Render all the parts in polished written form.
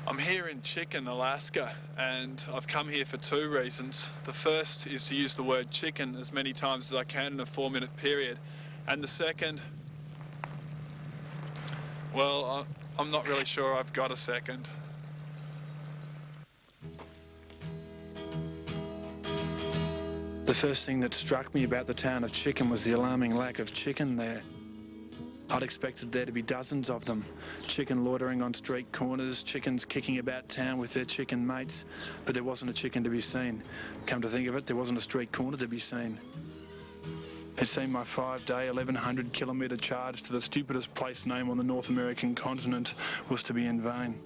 I'm here in Chicken, Alaska, and I've come here for two reasons. The first is to use the word chicken as many times as I can in a 4-minute period. And the second, well, I'm not really sure I've got a second. The first thing that struck me about the town of Chicken was the alarming lack of chicken there. I'd expected there to be dozens of them. Chicken loitering on street corners, chickens kicking about town with their chicken mates, but there wasn't a chicken to be seen. Come to think of it, there wasn't a street corner to be seen. It seemed my 5-day, 1,100-kilometre charge to the stupidest place name on the North American continent was to be in vain.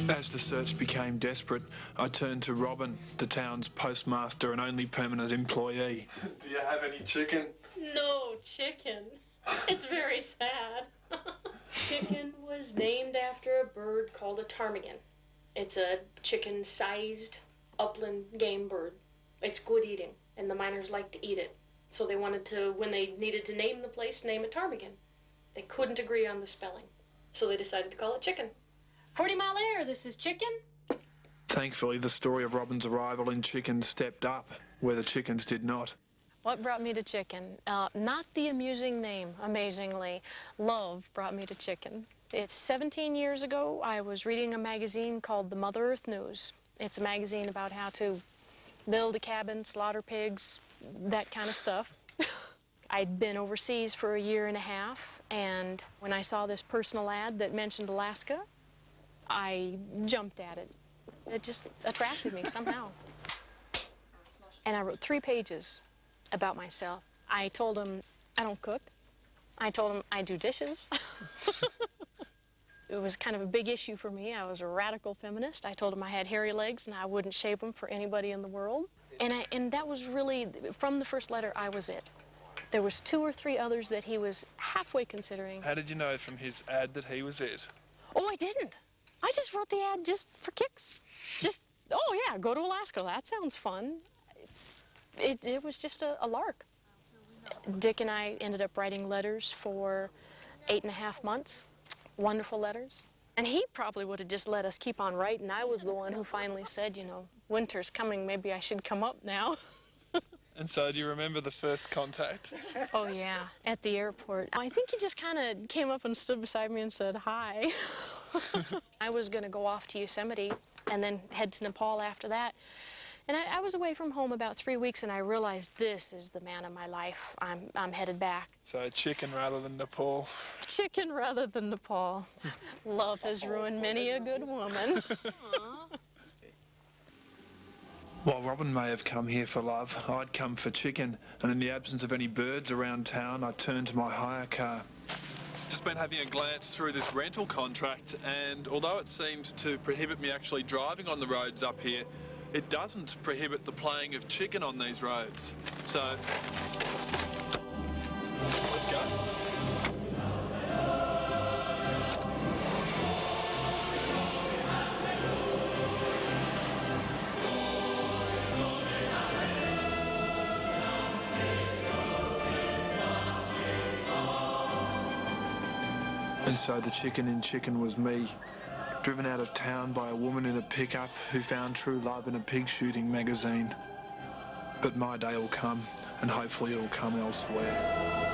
As the search became desperate, I turned to Robin, the town's postmaster and only permanent employee. Do you have any chicken? No chicken. It's very sad. Chicken was named after a bird called a ptarmigan. It's a chicken-sized upland game bird. It's good eating, and the miners like to eat it. So they wanted to, when they needed to name the place, name it ptarmigan. They couldn't agree on the spelling, so they decided to call it Chicken. 40 Mile Air, this is Chicken. Thankfully, the story of Robin's arrival in Chicken stepped up, where the chickens did not. What brought me to Chicken? Not the amusing name, amazingly. Love brought me to Chicken. It's 17 years ago, I was reading a magazine called the Mother Earth News. It's a magazine about how to build a cabin, slaughter pigs, that kind of stuff. I'd been overseas for a year and a half, and when I saw this personal ad that mentioned Alaska, I jumped at it. It just attracted me somehow. And I wrote 3 pages about myself. I told him I don't cook. I told him I do dishes. It was kind of a big issue for me. I was a radical feminist. I told him I had hairy legs and I wouldn't shave them for anybody in the world. And that was really, from the first letter, I was it. There was 2 or 3 others that he was halfway considering. How did you know from his ad that he was it? Oh, I didn't. I just wrote the ad just for kicks. Just, oh yeah, go to Alaska, that sounds fun. It was just a lark. Dick and I ended up writing letters for 8.5 months, wonderful letters. And he probably would have just let us keep on writing. I was the one who finally said, you know, winter's coming, maybe I should come up now. And so do you remember the first contact? Oh yeah, at the airport. I think he just kind of came up and stood beside me and said, hi. I was gonna go off to Yosemite and then head to Nepal after that. And I was away from home about 3 weeks, and I realized this is the man of my life. I'm headed back. So Chicken rather than Nepal. Chicken rather than Nepal. Love has ruined many a good woman. While Robin may have come here for love, I'd come for chicken, and in the absence of any birds around town, I turned to my hire car. Just been having a glance through this rental contract, and although it seems to prohibit me actually driving on the roads up here, it doesn't prohibit the playing of chicken on these roads. So, let's go. And so the chicken in Chicken was me, driven out of town by a woman in a pickup who found true love in a pig shooting magazine. But my day will come, and hopefully it'll come elsewhere.